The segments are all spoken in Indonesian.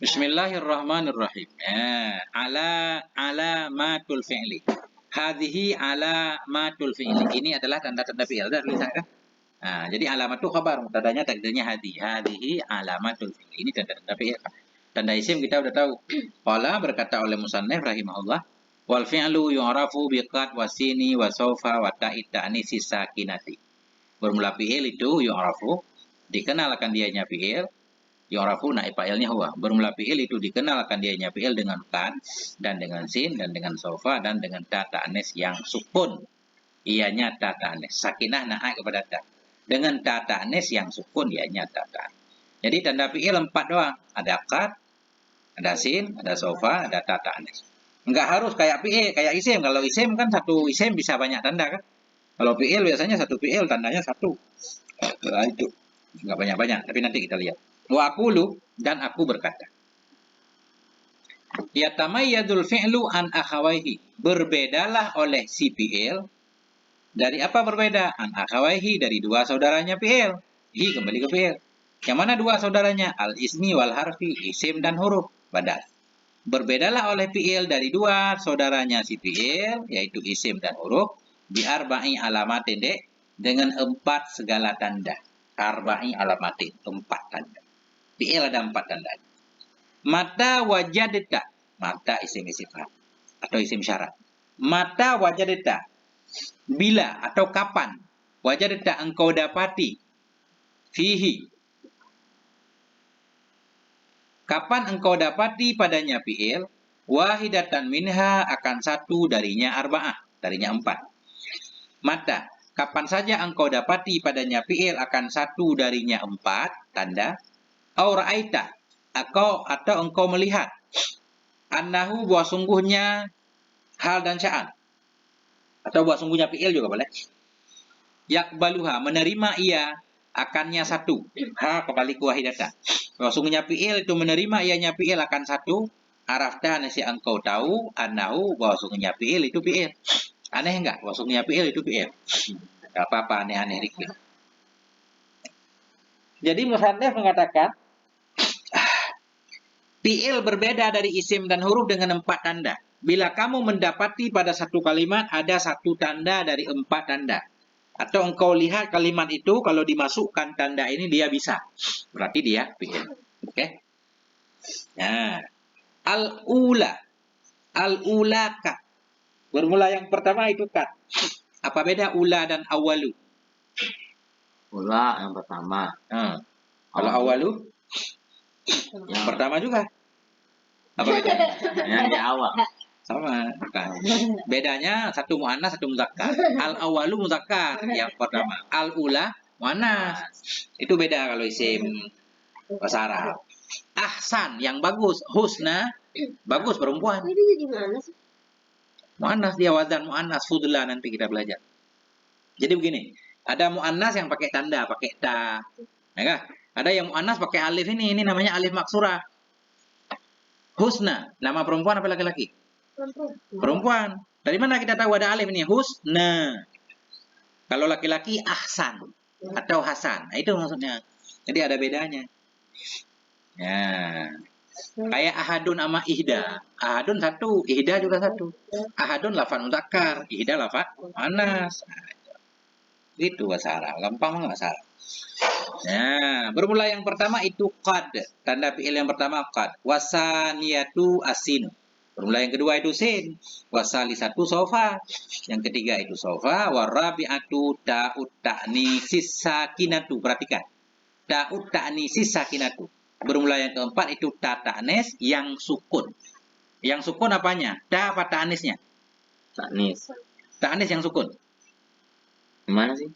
Bismillahirrahmanirrahim. Alamatul fi'li. Hadhihi alamatul fi'li. Ini adalah tanda-tanda fi'il. Ada tulisan kan? Jadi alamat itu khabar, tandanya takdirnya hadhihi alamatul fi'li. Ini tanda-tanda fi'il. Tanda isim kita udah tahu. Qala berkata oleh musannif rahimahullah, wal fi'lu yu'rafu biqad wasini wa sawfa wa ta'id ta'nisi sakinati. Bermula fi'il itu yu'rafu, dikenalkan dianya fi'il. Yu'rafu naib fa'ilnya huwa. Bermula fi'il itu dikenalkan dianya fi'il dengan kan dan dengan sin dan dengan sofa dan dengan ta ta'anis yang sukun. Ianya ta ta'anis. Sakinah naik kepada ta. Dengan ta ta'anis yang sukun ianya ta ta'anis. Jadi tanda fi'il 4 doang. Ada kad, ada sin, ada sofa, ada ta ta'anis. Enggak harus kayak fi'il, kayak isim. Kalau isim kan satu isim bisa banyak tanda kan. Kalau fi'il biasanya satu fi'il tandanya satu. Itu enggak banyak-banyak, tapi nanti kita lihat. Wa aqulu, dan aku berkata. Yatamayyadul fi'lu an akhawaihi. Berbedalah oleh si fi'il. Dari apa berbeda? An akhawaihi, dari dua saudaranya fi'il. Hi kembali ke fi'il. Yang mana dua saudaranya? Al ismi wal harfi, isim dan huruf. Badal. Berbedalah oleh fi'il dari dua saudaranya si fi'il, yaitu isim dan huruf. Bi arba'i alamatin dengan 4 segala tanda. Arba'i alamatin, 4 tanda. Fi'il ada 4 tanda. Mata wajadta, mata isim sifat atau isim syarat. Mata wajadta, bila atau kapan. Wajadta engkau dapati. Fihi, kapan engkau dapati padanya fi'il. Wahidatan minha, akan satu darinya arba'ah, darinya 4. Mata, kapan saja engkau dapati padanya fi'il akan satu darinya 4 tanda. Au ra'aita, atau engkau melihat, annahu, bahwa sungguhnya hal dan sya'an, atau bahwa sungguhnya fi'il juga boleh. Yakbaluha, menerima ia akannya satu. Ha kembali ke wahidata. Bahwa sungguhnya fi'il itu menerima ianya fi'il akan satu. Arafta, nasi engkau tahu, annahu, bahwa sungguhnya fi'il itu fi'il. Aneh enggak? Bahwa sungguhnya fi'il itu fi'il. Enggak apa-apa aneh-aneh dikit. Jadi musannif mengatakan fi'il berbeda dari isim dan huruf dengan 4 tanda. Bila kamu mendapati pada satu kalimat ada satu tanda dari 4 tanda. Atau engkau lihat kalimat itu kalau dimasukkan tanda ini dia bisa. Berarti dia fi'il. Oke? Nah, al-ula. Al-ula kat. Bermula yang pertama itu kat. Apa beda ula dan awalu? Ula yang pertama. Kalau awalu? Yang pertama juga. Apa bedanya? Yang di awal. Sama, bukan. Bedanya satu muannas, satu muzakkar. Al awalu muzakkar yang pertama. Al ula muannas. Itu beda kalau isim bahasa Arab. Ahsan yang bagus, husna bagus perempuan. Ini bisa di mana sih? Muannas dia wazan muannas, fudla nanti kita belajar. Jadi begini, ada muannas yang pakai tanda, pakai ta. Ya kan? Ada yang muannas pakai alif ini namanya alif maksurah. Husna, nama perempuan apa laki-laki? Perempuan. Dari mana kita tahu ada alif ini? Husna. Kalau laki-laki ahsan atau hasan. Nah, itu maksudnya. Jadi ada bedanya. Ya. Kayak ahadun sama ihda. Ahadun satu, ihda juga satu. Ahadun lafaz muzakkar, ihda lafaz muannas. Nah, itu bahasa Arab. Gampang enggak bahasa Arab. Nah, bermula yang pertama itu qad. Tanda fi'il yang pertama qad. Wasaniyatu asin. Bermula yang kedua itu sin. Wasalisatu sofa. Yang ketiga itu sofa. Warabi'atu ta'ut ta'nisis sakinatu. Perhatikan. Ta'ut ta'nisis sakinatu. Bermula yang keempat itu ta ta'nis yang sukun. Yang sukun apanya? Ta apa ta'nisnya? Ta'nis. Ta'nis yang sukun. Gimana sih?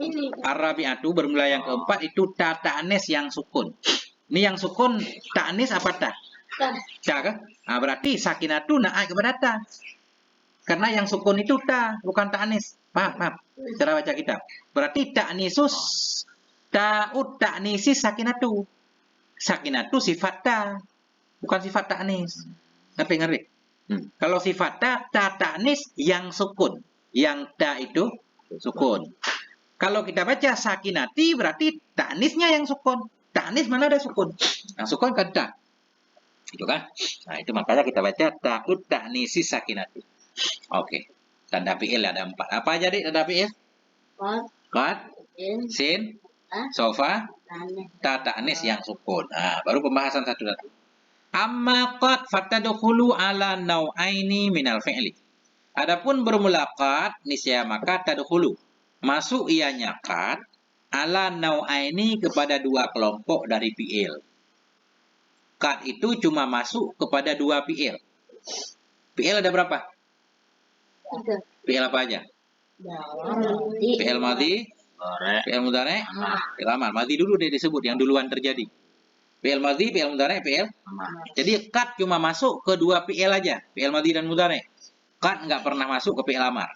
Ini. Arabiatu bermula yang keempat itu ta ta'nis yang sukun. Ini yang sukun ta'nis apa ta? Ta kan? Nah, berarti sakinatu naik kepada ta. Karena yang sukun itu ta, bukan ta'nis. Paham? Cara baca kitab. Berarti ta'nisus ta'ut ta'nisis sakinatu. Sakinatu sifat ta, bukan sifat ta'nis. Ngerti? Kalau sifat ta ta'nis yang sukun. Yang ta itu sukun. Kalau kita baca sakinati berarti ta'nisnya yang sukun. Ta'nis mana ada sukun? Yang sukun kan ta. Gitu kan? Nah, itu makanya kita baca ta'ud ta'nisi sakinatu. Oke. Tanda fi'il ada 4. Apa aja Dik tanda fi'il? Qad, sin, sofa, ta ta'nis yang sukun. Nah, baru pembahasan satu-satu. Amma qad fatadkhulu ala nau'aini minal fi'li. Adapun bermula qad niscaya maka tadkhulu. Masuk ianya qad ala nau'aini kepada dua kelompok dari fi'il. Qad itu cuma masuk kepada dua fi'il. Fi'il ada berapa? Fi'il apa aja? Fi'il madhi, Goreng. fi'il mudhari', Amar. fi'il amar. Madhi dulu deh disebut yang duluan terjadi. Fi'il madhi, fi'il mudhari', fi'il. Amar. Jadi qad cuma masuk ke dua fi'il aja, fi'il madhi dan mudhari'. Qad nggak pernah masuk ke fi'il amar.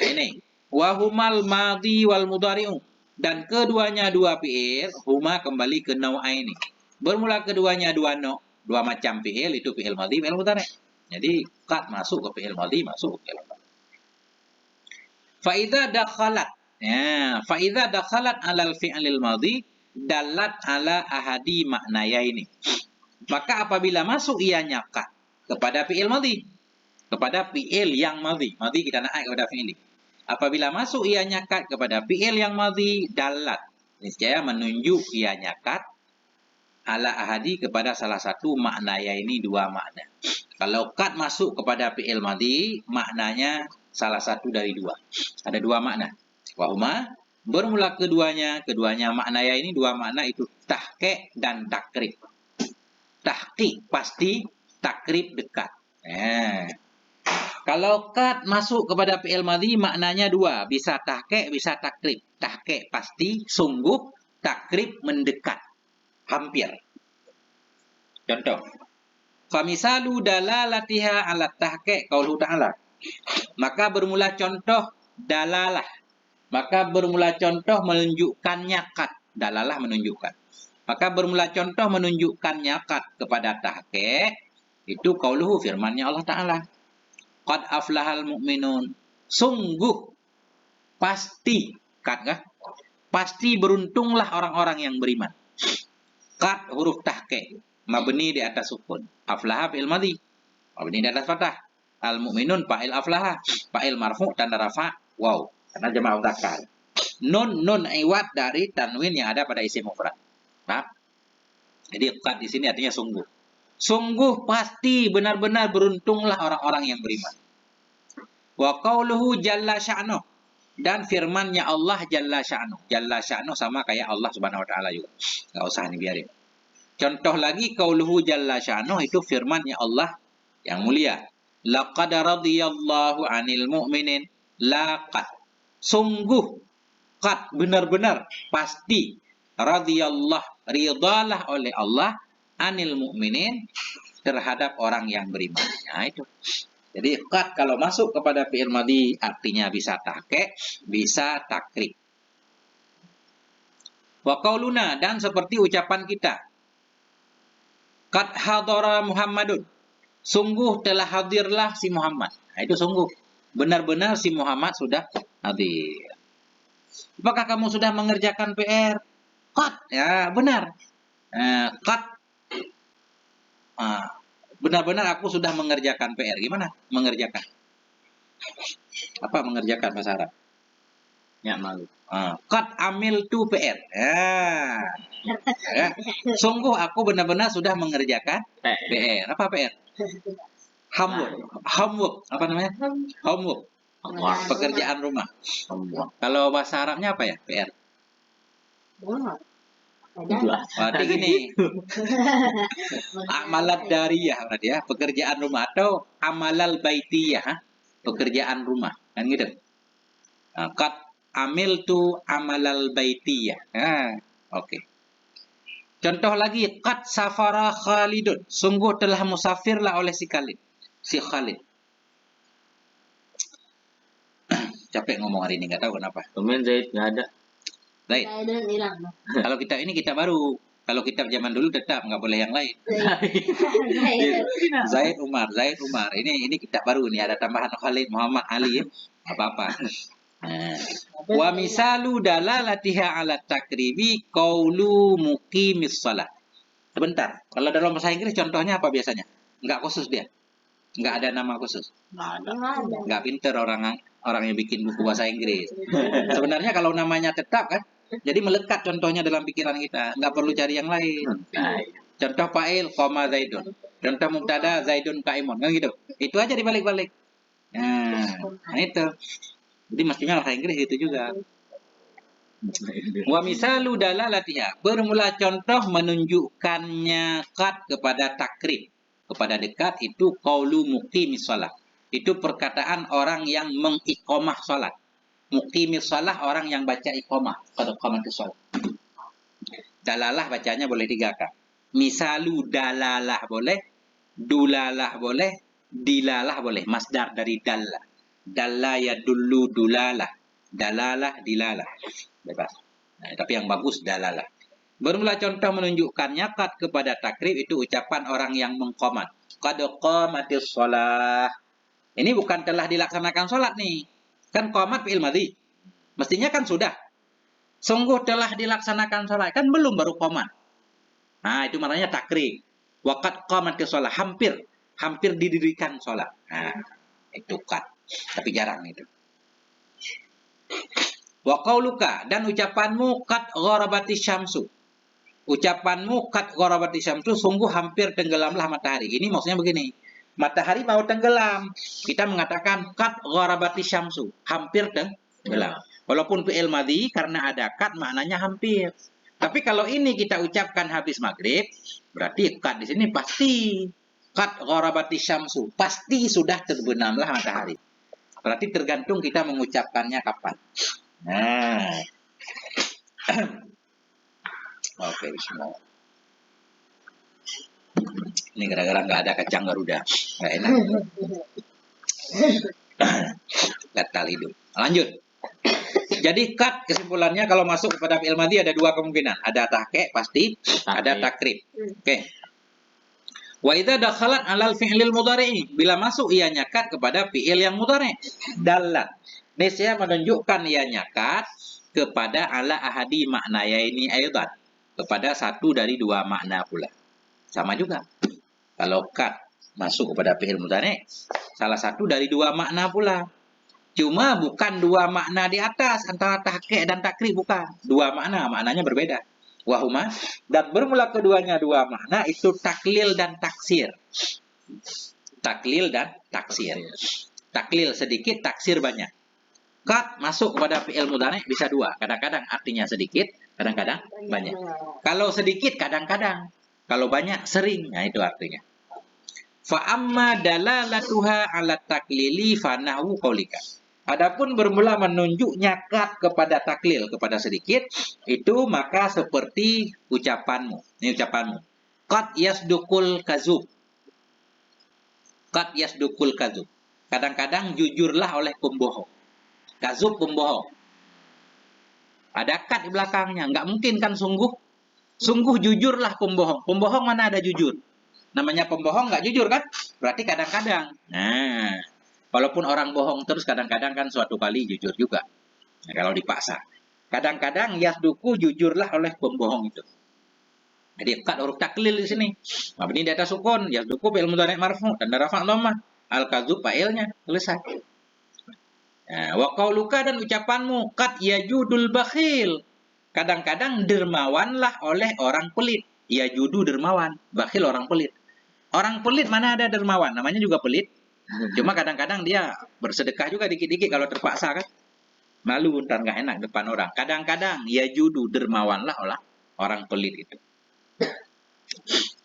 Ini wahumal madhi wal mudhari'u, dan keduanya dua fi'il, huma kembali ke nau'aini. Bermula keduanya dua macam fi'il, itu fi'il madhi, fi'il mudhari'. Jadi qad masuk ke fi'il madhi, masuk ke fi'il amar. Fa'idha dakhalat. Ya, fa'idha dakhalat alal fi'lil madhi dalat ala ahadi maknaya ini. Maka apabila masuk ianya qad kepada fi'il madhi, kepada fi'il yang madhi, madhi kita naik kepada fi'il. Apabila masuk ianya qad kepada fi'il yang madhi, dalat, niscaya menunjuk ianya qad ala ahadi kepada salah satu maknaya ini, dua makna. Kalau qad masuk kepada fi'il madhi, maknanya salah satu dari dua. Ada dua makna. Wahuma, bermula keduanya maknanya ini dua makna itu tahqiq dan takrib. Tahqiq pasti, takrib dekat. Kalau qad masuk kepada fi'il madhi maknanya dua, bisa tahqiq, bisa takrib. Tahqiq pasti, sungguh, takrib mendekat, hampir. Contoh, famisalu dalalatiha ala tahqiq qauluhu ta'ala. Maka bermula contoh dalalah. Maka bermula contoh menunjukkannya qad. Dalalah menunjukkan. Maka bermula contoh menunjukkannya qad kepada tahqiq. Itu qauluhu, firmannya Allah Ta'ala. Qad aflahal mu'minun. Sungguh, pasti, qad kah? Pasti beruntunglah orang-orang yang beriman. Qad huruf tahqiq. Mabni di atas sukun. Aflaha fi'il madhi. Mabni di atas fathah. Al-mu'minun fa'il aflaha. Fa'il marfu' tanda rafa' wow. Karena jamaah mudzakkar. Nun iwad dari tanwin yang ada pada isim mufrad. Nah, jadi qad di sini artinya sungguh. Sungguh pasti benar-benar beruntunglah orang-orang yang beriman. Wa qauluhu jalla sya'nuh, dan firmannya Allah jalla sya'nuh. Jalla sya'nuh sama kayak Allah Subhanahu wa taala juga. Enggak usah nih biarin. Contoh lagi qauluhu jalla sya'nuh itu firmannya Allah yang mulia. Laqad radiyallahu 'anil mu'minin. Laqad. Sungguh, qad benar-benar pasti, radhiyallah, ridalah oleh Allah, anil mu'minin, terhadap orang yang beriman. Nah itu. Jadi qad kalau masuk kepada fi'il madhi artinya bisa tahqiq, bisa takrib. Wa qauluna, dan seperti ucapan kita. Qad hadara Muhammadun. Sungguh telah hadirlah si Muhammad. Nah, itu sungguh. Benar-benar si Muhammad sudah hadir. Apakah kamu sudah mengerjakan PR? Qad, ya benar. Qad, benar-benar aku sudah mengerjakan PR. Gimana mengerjakan? Apa mengerjakan bahasa Arab? Ya malu. Qad amil tu PR. Ya. Sungguh aku benar-benar sudah mengerjakan PR. Apa PR? Homework. Apa namanya? Homework. Pekerjaan rumah. Kalau bahasa Arabnya apa ya? PR. Berarti gini. Amalat dariyah berarti ya, pekerjaan rumah, atau amalal baitiyah, pekerjaan rumah. Kan gitu. Qad amiltu amalal baitiyah. Oke. Contoh lagi, qad safara Khalidun. Sungguh telah musafirlah oleh si Khalid. Capek ngomong hari ini, nggak tahu kenapa. Kemudian Zaid nggak ada. Zaid. Kalau kitab ini kitab baru. Kalau kitab zaman dulu tetap nggak boleh yang lain. Zaid Umar. Ini kitab baru nih, ada tambahan Khalid, Muhammad, Ali, apa-apa. Wa misalu dalalatiha ala takribi qaulu muqimis shalah. Sebentar. Kalau dalam bahasa Inggris contohnya apa biasanya? Nggak khusus dia. Nggak ada nama khusus. Nggak ada. Nggak pinter orang yang bikin buku bahasa Inggris. Sebenarnya kalau namanya tetap kan, jadi melekat contohnya dalam pikiran kita. Nggak perlu cari yang lain. Nah, Contoh fa'il, koma Zaidun. Contoh mubtada, Zaidun kaimun. Kan gitu. Itu aja dibalik-balik. Nah itu. Jadi mestinya bahasa Inggris itu juga. Wa misalu dalalatiha. Bermula contoh menunjukkannya qad kepada takrib. Kepada dekat itu qaulu muqimis shalah. Itu perkataan orang yang mengiqamah salat. Muqimis shalah orang yang baca iqamah. Qad qamatis shalah. Dalalah bacanya boleh 3 kali. Misalu dalalah boleh, dulalah boleh, dilalah boleh. Masdar dari dalla. Dalla ya dulu dulalah. Dalalah dilalah. Bebas. Nah, tapi yang bagus dalalah. Bermula contoh menunjukkannya qad kepada takrib itu ucapan orang yang mengqamat. Qad qamatis shalah. Ini bukan telah dilaksanakan salat nih. Kan qamat fi'il madhi. Mestinya kan sudah. Sungguh telah dilaksanakan salat. Kan belum, baru qamat. Nah, itu maknanya takrib. Wa qad qamatis shalah. Hampir didirikan salat. Nah, itu qad. Tapi jarang itu. Wa qauluka, dan ucapanmu qad gharabatis syamsu. Ucapanmu qad gharabatis syamsu, sungguh hampir tenggelamlah matahari. Ini maksudnya begini. Matahari mau tenggelam. Kita mengatakan qad gharabatis syamsu, hampir tenggelam. Walaupun fi'il madhi karena ada qad maknanya hampir. Tapi kalau ini kita ucapkan habis maghrib, berarti qad di sini pasti. Qad gharabatis syamsu, pasti sudah terbenamlah matahari. Berarti tergantung kita mengucapkannya kapan. Nah. Oke, bismillah. Ini gara-gara nggak ada kacang Garuda. Nggak enak. Gatal hidup. Lanjut. Jadi qad kesimpulannya kalau masuk kepada fi'il madhi ada 2 kemungkinan. Ada tahqiq pasti, ada takrib. Oke. Wa idza dakhalat 'alal fi'lil mudhari', bila masuk ianya qad kepada fi'il yang mudhari', dalat. Niscaya menunjukkan ianya qad kepada ala ahadi maknayaini aidan, kepada satu dari 2 makna pula. Sama juga. Kalau qad masuk kepada fi'il mudhari', salah satu dari 2 makna pula. Cuma bukan 2 makna di atas antara tahqiq dan takrib, bukan. 2 makna, maknanya berbeda. Wahuma, dan bermula keduanya 2 makna itu taklil dan taksir. Taklil dan taksir. Taklil sedikit, taksir banyak. Qad masuk kepada fi'il mudhari' bisa 2. Kadang-kadang artinya sedikit, kadang-kadang banyak. Kalau sedikit kadang-kadang, kalau banyak sering. Nah itu artinya. Fa amma dalalatuha 'ala taklili fa nahwu qaulika. Adapun bermula menunjuknya qad kepada taklil, kepada sedikit, itu maka seperti ucapanmu. Ini ucapanmu. Qad yasdukul kazub. Qad yasdukul kazub. Kadang-kadang jujurlah oleh pembohong. Kazub pembohong. Ada qad di belakangnya. Nggak mungkin kan sungguh. Sungguh jujurlah pembohong. Pembohong mana ada jujur? Namanya pembohong nggak jujur kan? Berarti kadang-kadang. Nah, walaupun orang bohong terus kadang-kadang kan suatu kali jujur juga. Nah, kalau dipaksa. Kadang-kadang yasduku jujurlah oleh pembohong itu. Jadi qad huruf taklil di sini. Mabni di atas sukun, yasduku fi'il mudhari' marfu' dan rafa' dhammah. Al-kadzub fa'ilnya, selesai. Nah, wa qauluka, dan ucapanmu qad yajudul bakhil. Kadang-kadang dermawanlah oleh orang pelit. Yajudu dermawan, bakhil orang pelit. Orang pelit mana ada dermawan, namanya juga pelit. Cuma kadang-kadang dia bersedekah juga dikit-dikit kalau terpaksa kan. Malu ntar nggak enak depan orang. Kadang-kadang yajudu dermawanlah oleh orang pelit itu.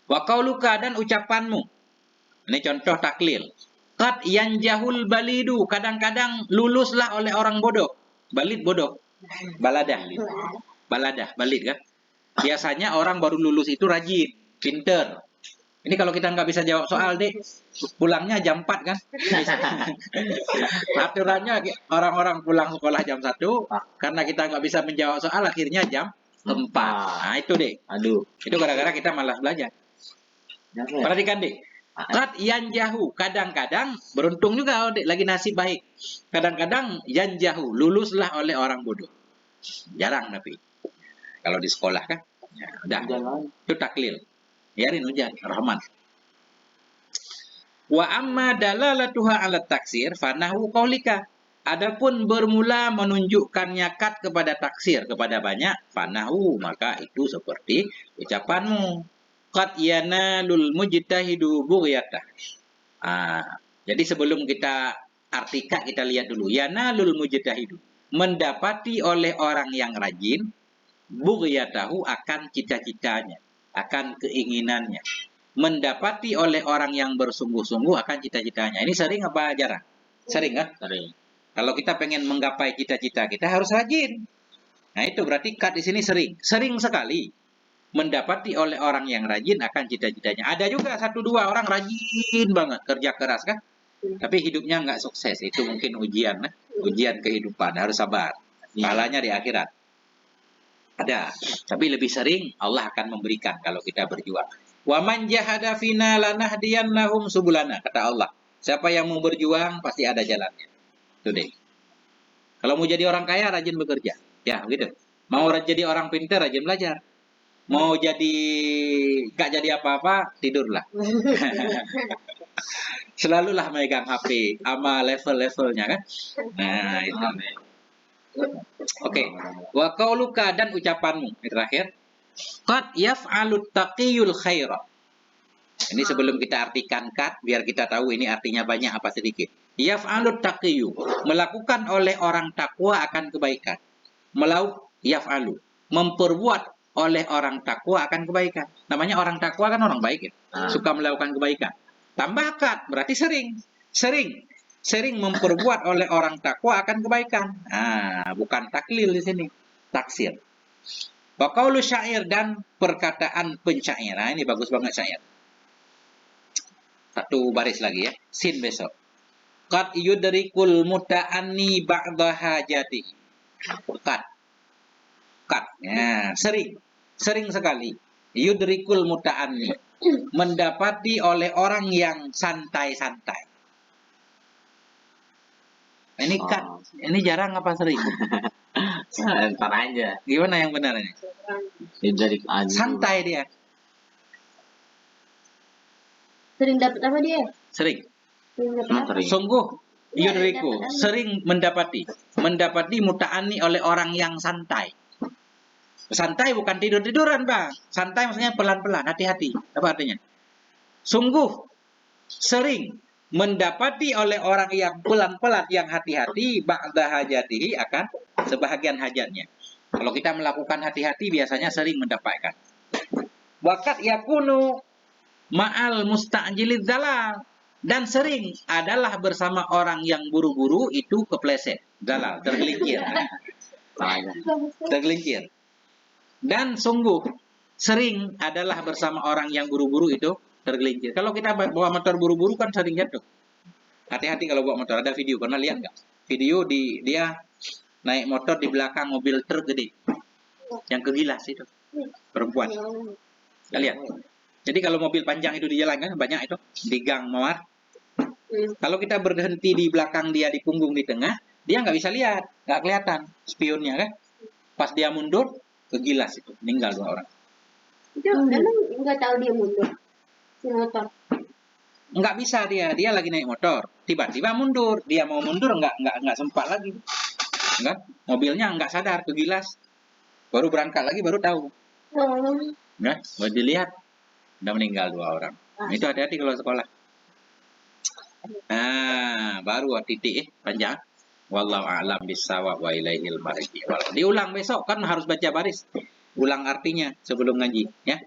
Wa qauluka, dan ucapanmu. Ini contoh taklil. Qad yanjahul balidu, kadang-kadang luluslah oleh orang bodoh. Balid bodoh. Baladah. Baladah, balid kan. Biasanya orang baru lulus itu rajin, pinter. Ini kalau kita nggak bisa jawab soal, dek, pulangnya jam 4 kan? Aturannya orang-orang pulang sekolah jam 1, karena kita nggak bisa menjawab soal, akhirnya jam 4. Nah itu dek. Aduh. Itu gara-gara kita malas belajar. Perhatikan dek. Qad yanjahu, kadang-kadang beruntung juga dek, lagi nasib baik. Kadang-kadang yanjahu, luluslah oleh orang bodoh. Jarang tapi. Kalau di sekolah kan, ya, udah. Itu taklil. Biarin hujan, rahmat. Wa amma dalalatuha ala taksir fanahu qaulika. Adapun bermula menunjukkannya kat kepada taksir, kepada banyak, fanahu, maka itu seperti ucapanmu. Qad yanalul mujtahidu bughyatah. Jadi sebelum kita artikan, kita lihat dulu. Yanalul mujtahidu. Mendapati oleh orang yang rajin, bughyatahu, akan cita-citanya, akan keinginannya. Mendapati oleh orang yang bersungguh-sungguh akan cita-citanya. Ini sering apa jarang? Sering kan? Sering. Kalau kita pengen menggapai cita-cita kita harus rajin. Nah itu berarti kat di sini sering. Sering sekali. Mendapati oleh orang yang rajin akan cita-citanya. Ada juga 1-2 orang rajin banget. Kerja keras kan? Tapi hidupnya nggak sukses. Itu mungkin ujian. Ujian kehidupan. Harus sabar. Pahalanya di akhirat. Ada. Tapi lebih sering Allah akan memberikan kalau kita berjuang. Wa man jahada fina lanahdiyannahum subulana, kata Allah. Siapa yang mau berjuang pasti ada jalannya. Itu deh. Kalau mau jadi orang kaya rajin bekerja. Ya, begitu. Mau jadi orang pintar rajin belajar. Mau gak jadi apa-apa, tidurlah. Selalulah megang HP sama level-levelnya kan. Nah, itu. Oke. Wa qauluka, dan ucapanmu. Ini terakhir. Qad yaf'alut taqiyul khaira. Ini sebelum kita artikan kat, biar kita tahu ini artinya banyak apa sedikit. Yaf'alut taqiyu, melakukan oleh orang takwa akan kebaikan. Yaf'alu, memperbuat oleh orang takwa akan kebaikan. Namanya orang takwa kan orang baik ya. Suka melakukan kebaikan. Tambah kat, berarti sering. Sering memperbuat oleh orang takwa akan kebaikan. Bukan taklil di sini, taksir. Wa qaulu syair, dan perkataan pensyair. Nah, ini bagus banget syair. Satu baris lagi ya. Sin besok. Qad yudrikul muta'anni ba'da hajati. Qad. Ya, sering sekali. Yudrikul muta'anni. Mendapati oleh orang yang santai-santai. Ini qad. Ini jarang apa sering? Entar aja. Gimana yang benar ini? Yudrik aja. Santai dia. Sering dapat apa dia? Sering. Sering dapat apa? Sungguh yudriku, sering mendapati muta'ani oleh orang yang santai. Santai bukan tidur-tiduran, Bang. Santai maksudnya pelan-pelan, hati-hati. Apa artinya? Sungguh sering mendapati oleh orang yang pelan-pelan, yang hati-hati, ba'da hajatihi, akan sebahagian hajatnya. Kalau kita melakukan hati-hati biasanya sering mendapatkan. Wakat yakunu ma'al musta'jilid dalal, dan sering adalah bersama orang yang buru-buru itu kepleset, dalal, tergelincir. Tergelincir. Dan sungguh sering adalah bersama orang yang buru-buru itu tergelincir. Kalau kita bawa motor buru-buru kan sering jatuh. Hati-hati kalau bawa motor. Ada video, pernah lihat nggak? Video dia naik motor di belakang mobil truk gede yang kegilas itu, perempuan. Kita lihat. Jadi kalau mobil panjang itu di jalan kan banyak itu di gang mawar. Kalau kita berhenti di belakang dia, di punggung, di tengah, dia nggak bisa lihat, nggak kelihatan spionnya kan. Pas dia mundur, kegilas itu, meninggal 2 orang. Itu emang nggak tahu dia mundur. Si motor. Nggak bisa dia lagi naik motor, tiba-tiba mundur, dia mau mundur nggak sempat lagi, kan? Mobilnya nggak sadar, kegilas, baru berangkat lagi baru tahu, kan? Baru dilihat. Udah meninggal 2 orang. Itu hati-hati kalau sekolah. Baru titik panjang. Wallahu a'lam bissawab wa ilaihil marji. Diulang besok kan harus baca baris. Ulang artinya sebelum ngaji, ya.